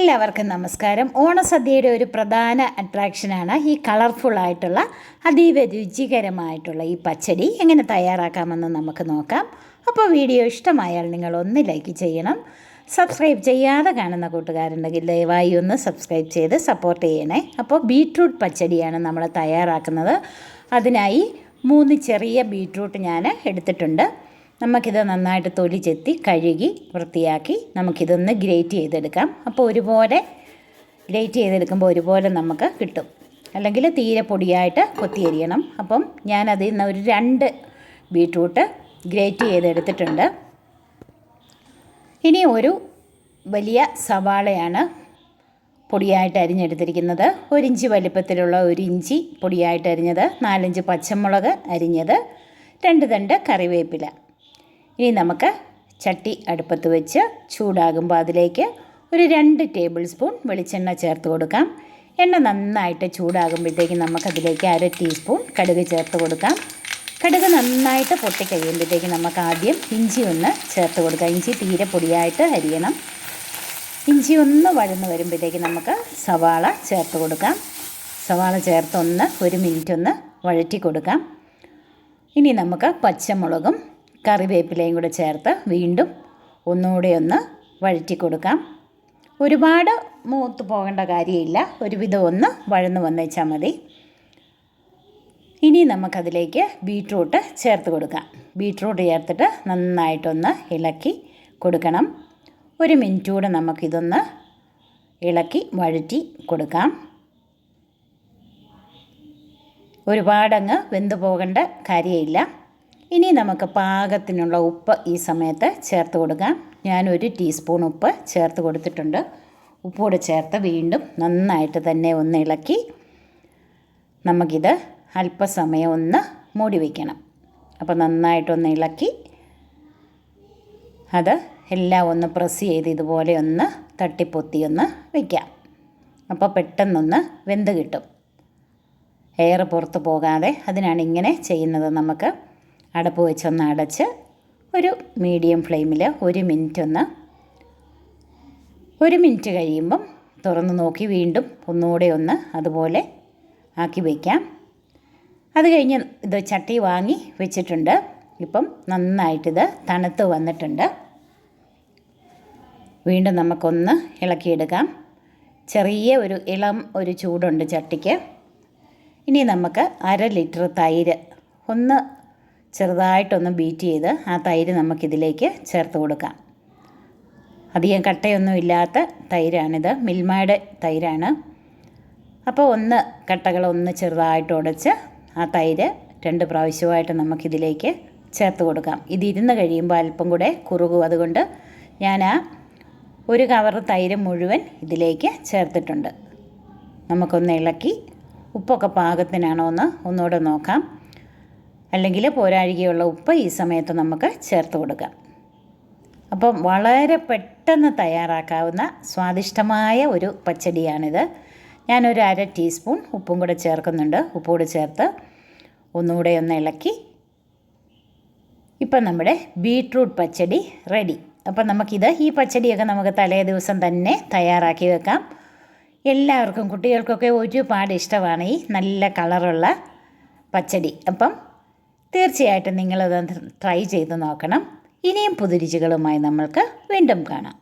എല്ലാവർക്കും നമസ്കാരം. ഓണസദ്യയുടെ ഒരു പ്രധാന അട്രാക്ഷനാണ് ഈ കളർഫുള്ളായിട്ടുള്ള അതീവ രുചികരമായിട്ടുള്ള ഈ പച്ചടി എങ്ങനെ തയ്യാറാക്കാമെന്ന് നമുക്ക് നോക്കാം. അപ്പോൾ വീഡിയോ ഇഷ്ടമായാൽ നിങ്ങൾ ഒന്ന് ലൈക്ക് ചെയ്യണം. സബ്സ്ക്രൈബ് ചെയ്യാതെ കാണുന്ന കൂട്ടുകാരുണ്ടെങ്കിൽ ദയവായി ഒന്ന് സബ്സ്ക്രൈബ് ചെയ്ത് സപ്പോർട്ട് ചെയ്യണേ. അപ്പോൾ ബീട്രൂട്ട് പച്ചടിയാണ് നമ്മൾ തയ്യാറാക്കുന്നത്. അതിനായി 3 ചെറിയ ബീട്രൂട്ട് ഞാൻ എടുത്തിട്ടുണ്ട്. നമുക്കിത് നന്നായിട്ട് തൊലി ചെത്തി കഴുകി വൃത്തിയാക്കി നമുക്കിതൊന്ന് ഗ്രേറ്റ് ചെയ്തെടുക്കാം. അപ്പോൾ ഒരുപോലെ ഗ്രേറ്റ് ചെയ്തെടുക്കുമ്പോൾ ഒരുപോലെ നമുക്ക് കിട്ടും. അല്ലെങ്കിൽ തീരെ പൊടിയായിട്ട് കൊത്തിയരിയണം. അപ്പം ഞാനതിൽ നിന്ന് ഒരു 2 ബീട്രൂട്ട് ഗ്രേറ്റ് ചെയ്തെടുത്തിട്ടുണ്ട്. ഇനി ഒരു വലിയ സവാളയാണ് പൊടിയായിട്ട് അരിഞ്ഞെടുത്തിരിക്കുന്നത്. 1 ഇഞ്ച് വലിപ്പത്തിലുള്ള 1 ഇഞ്ചി പൊടിയായിട്ട് അരിഞ്ഞത്, 4-5 പച്ചമുളക് അരിഞ്ഞത്, 2 തണ്ട് കറിവേപ്പില. ഇനി നമുക്ക് ചട്ടി അടുപ്പത്ത് വെച്ച് ചൂടാകുമ്പോൾ അതിലേക്ക് ഒരു 2 ടേബിൾ സ്പൂൺ വെളിച്ചെണ്ണ ചേർത്ത് കൊടുക്കാം. എണ്ണ നന്നായിട്ട് ചൂടാകുമ്പോഴത്തേക്കും നമുക്കതിലേക്ക് 1/2 ടീസ്പൂൺ കടുക് ചേർത്ത് കൊടുക്കാം. കടുക് നന്നായിട്ട് പൊട്ടിക്കഴിയുമ്പോഴത്തേക്കും നമുക്ക് ആദ്യം ഇഞ്ചി ഒന്ന് ചേർത്ത് കൊടുക്കാം. ഇഞ്ചി തീരെ പൊടിയായിട്ട് അരിയണം. ഇഞ്ചി ഒന്ന് വഴന്ന് വരുമ്പോഴത്തേക്കും നമുക്ക് സവാള ചേർത്ത് കൊടുക്കാം. സവാള ചേർത്ത് 1 മിനിറ്റ് ഒന്ന് വഴറ്റി കൊടുക്കാം. ഇനി നമുക്ക് പച്ചമുളകും കറിവേപ്പിലയും കൂടെ ചേർത്ത് വീണ്ടും ഒന്നുകൂടെ ഒന്ന് വഴറ്റി കൊടുക്കാം. ഒരുപാട് മൂത്ത് പോകേണ്ട കാര്യമില്ല, ഒരുവിധം ഒന്ന് വഴന്ന് വന്നേച്ചാൽ മതി. ഇനി നമുക്കതിലേക്ക് ബീട്രൂട്ട് ചേർത്ത് കൊടുക്കാം. ബീട്രൂട്ട് ചേർത്തിട്ട് നന്നായിട്ടൊന്ന് ഇളക്കി കൊടുക്കണം. 1 മിനിറ്റ് കൂടെ നമുക്കിതൊന്ന് ഇളക്കി വഴറ്റി കൊടുക്കാം. ഒരുപാടങ്ങ് വെന്ത് പോകേണ്ട കാര്യമില്ല. ഇനി നമുക്ക് പാകത്തിനുള്ള ഉപ്പ് ഈ സമയത്ത് ചേർത്ത് കൊടുക്കാം. ഞാൻ 1 ടീസ്പൂൺ ഉപ്പ് ചേർത്ത് കൊടുത്തിട്ടുണ്ട്. ഉപ്പൂടെ ചേർത്ത് വീണ്ടും നന്നായിട്ട് തന്നെ ഒന്ന് ഇളക്കി നമുക്കിത് അല്പസമയം ഒന്ന് മൂടി വയ്ക്കണം. അപ്പോൾ നന്നായിട്ടൊന്ന് ഇളക്കി അത് എല്ലാം ഒന്ന് പ്രസ് ചെയ്ത് ഇതുപോലെ ഒന്ന് തട്ടിപ്പൊത്തി ഒന്ന് വയ്ക്കാം. അപ്പോൾ പെട്ടെന്നൊന്ന് വെന്ത് കിട്ടും, എയർ പുറത്ത് പോകാതെ. അതിനാണ് ഇങ്ങനെ ചെയ്യുന്നത്. നമുക്ക് അടപ്പ് വെച്ചൊന്ന് അടച്ച് ഒരു മീഡിയം ഫ്ലെയിമിൽ 1 മിനിറ്റ് കഴിയുമ്പം തുറന്ന് നോക്കി വീണ്ടും ഒന്നുകൂടെ ഒന്ന് അതുപോലെ ആക്കി വയ്ക്കാം. അത് കഴിഞ്ഞ് ഇത് ചട്ടി വാങ്ങി വെച്ചിട്ടുണ്ട്. ഇപ്പം നന്നായിട്ടിത് തണുത്ത് വന്നിട്ടുണ്ട്. വീണ്ടും നമുക്കൊന്ന് ഇളക്കിയെടുക്കാം. ചെറിയ ഇളം ചൂടുണ്ട് ചട്ടിക്ക്. ഇനി നമുക്ക് 1/2 ലിറ്റർ തൈര് ഒന്ന് ചെറുതായിട്ടൊന്ന് ബീറ്റ് ചെയ്ത് ആ തൈര് നമുക്കിതിലേക്ക് ചേർത്ത് കൊടുക്കാം. അധികം കട്ടയൊന്നും ഇല്ലാത്ത തൈരാണിത്, മിൽമയുടെ തൈരാണ്. അപ്പോൾ കട്ടകളൊന്ന് ചെറുതായിട്ട് ഉടച്ച് ആ തൈര് 2 പ്രാവശ്യമായിട്ട് നമുക്കിതിലേക്ക് ചേർത്ത് കൊടുക്കാം. ഇതിരുന്ന് കഴിയുമ്പോൾ അല്പം കൂടെ കുറുകും. അതുകൊണ്ട് ഞാൻ 1 കവർ തൈര് മുഴുവൻ ഇതിലേക്ക് ചേർത്തിട്ടുണ്ട്. നമുക്കൊന്ന് ഇളക്കി ഉപ്പൊക്കെ പാകത്തിനാണോ എന്ന് ഒന്നുകൂടെ നോക്കാം. അല്ലെങ്കിൽ പോരാഴികയുള്ള ഉപ്പ് ഈ സമയത്ത് നമുക്ക് ചേർത്ത് കൊടുക്കാം. അപ്പം വളരെ പെട്ടെന്ന് തയ്യാറാക്കാവുന്ന സ്വാദിഷ്ടമായ ഒരു പച്ചടിയാണിത്. ഞാനൊരു 1/2 ടീസ്പൂൺ ഉപ്പും കൂടെ ചേർക്കുന്നുണ്ട്. ഉപ്പുകൂടെ ചേർത്ത് ഒന്നുകൂടെ ഒന്ന് ഇളക്കി ഇപ്പം നമ്മുടെ ബീട്രൂട്ട് പച്ചടി റെഡി. അപ്പം ഈ പച്ചടിയൊക്കെ നമുക്ക് തലേ ദിവസം തന്നെ തയ്യാറാക്കി വെക്കാം. എല്ലാവർക്കും, കുട്ടികൾക്കൊക്കെ ഒരുപാട് ഇഷ്ടമാണ് ഈ നല്ല കളറുള്ള പച്ചടി. അപ്പം തീർച്ചയായിട്ടും നിങ്ങളത് ട്രൈ ചെയ്ത് നോക്കണം. ഇനിയും പുതുരുചികളുമായി നമ്മൾക്ക് വീണ്ടും കാണാം.